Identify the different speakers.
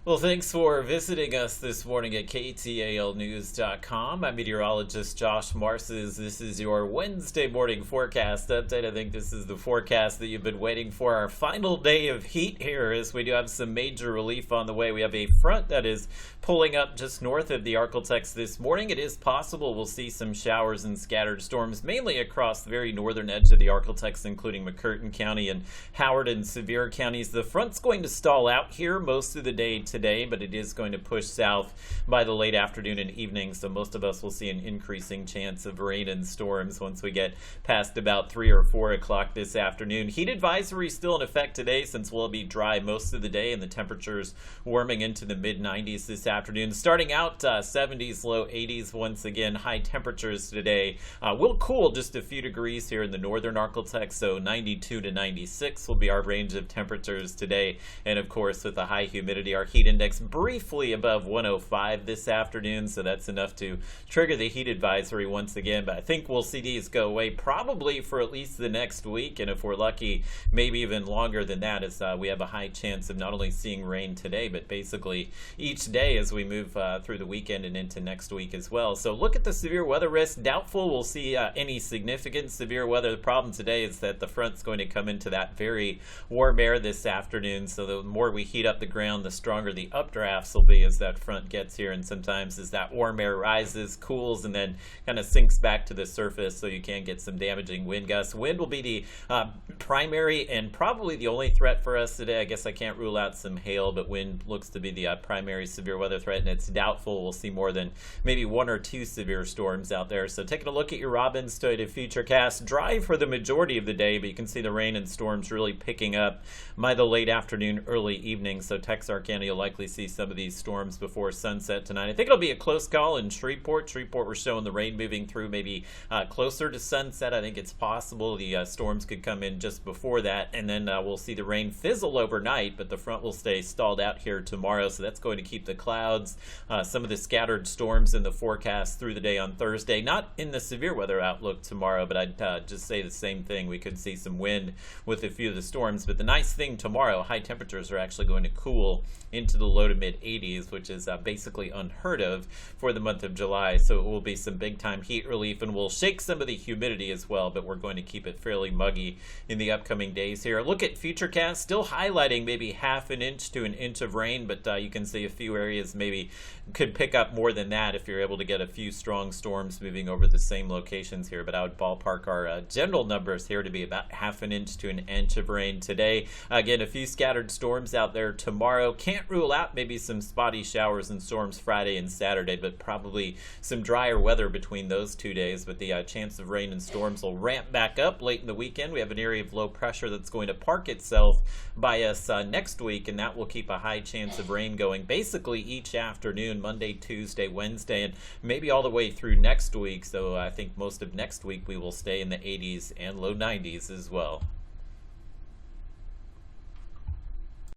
Speaker 1: Well, thanks for visiting us this morning at KTALnews.com. I'm meteorologist Josh Marces. This is your Wednesday morning forecast update. I think this is the forecast that you've been waiting for. Our final day of heat here as we do have some major relief on the way. We have a front that is pulling up just north of the Arklatex this morning. It is possible we'll see some showers and scattered storms, mainly across the very northern edge of the Arklatex, including McCurtain County and Howard and Sevier counties. The front's going to stall out here most of the day today, but it is going to push south by the late afternoon and evening, so most of us will see an increasing chance of rain and storms once we get past about 3 or 4 o'clock this afternoon. Heat advisory still in effect today since we'll be dry most of the day and the temperatures warming into the mid-90s this afternoon. Starting out 70s, low 80s once again. High temperatures today will cool just a few degrees here in the northern Arklatex, so 92 to 96 will be our range of temperatures today. And of course, with the high humidity, our heat index briefly above 105 this afternoon, so that's enough to trigger the heat advisory once again. But I think we'll see these go away probably for at least the next week, and if we're lucky, maybe even longer than that, as we have a high chance of not only seeing rain today, but basically each day as we move through the weekend and into next week as well. So look at the severe weather risk. Doubtful we'll see any significant severe weather. The problem today is that the front's going to come into that very warm air this afternoon, so the more we heat up the ground, the stronger the updrafts will be as that front gets here, and sometimes as that warm air rises, cools, and then kind of sinks back to the surface, so you can get some damaging wind gusts. Wind will be the primary and probably the only threat for us today. I guess I can't rule out some hail, but wind looks to be the primary severe weather threat, and it's doubtful we'll see more than maybe 1 or 2 severe storms out there. So taking a look at your Robbins Toyota Futurecast, dry for the majority of the day, but you can see the rain and storms really picking up by the late afternoon, early evening. So Texarkana, you'll likely see some of these storms before sunset tonight. I think it'll be a close call in Shreveport. Shreveport, we're showing the rain moving through maybe closer to sunset. I think it's possible the storms could come in just before that, and then we'll see the rain fizzle overnight, but the front will stay stalled out here tomorrow, so that's going to keep the clouds, some of the scattered storms in the forecast through the day on Thursday. Not in the severe weather outlook tomorrow, but I'd just say the same thing. We could see some wind with a few of the storms, but the nice thing tomorrow, high temperatures are actually going to cool into the low to mid 80s, which is basically unheard of for the month of July. So it will be some big time heat relief, and we'll shake some of the humidity as well, but we're going to keep it fairly muggy in the upcoming days here. Look at Futurecast, still highlighting maybe half an inch to an inch of rain, but you can see a few areas maybe could pick up more than that if you're able to get a few strong storms moving over the same locations here. But I would ballpark our general numbers here to be about half an inch to an inch of rain today. Again, a few scattered storms out there tomorrow. Can't rule out maybe some spotty showers and storms Friday and Saturday, but probably some drier weather between those 2 days. But the chance of rain and storms will ramp back up late in the weekend. We have an area of low pressure that's going to park itself by us next week, and that will keep a high chance of rain going basically each afternoon, Monday, Tuesday, Wednesday, and maybe all the way through next week. So I think most of next week we will stay in the 80s and low 90s as well.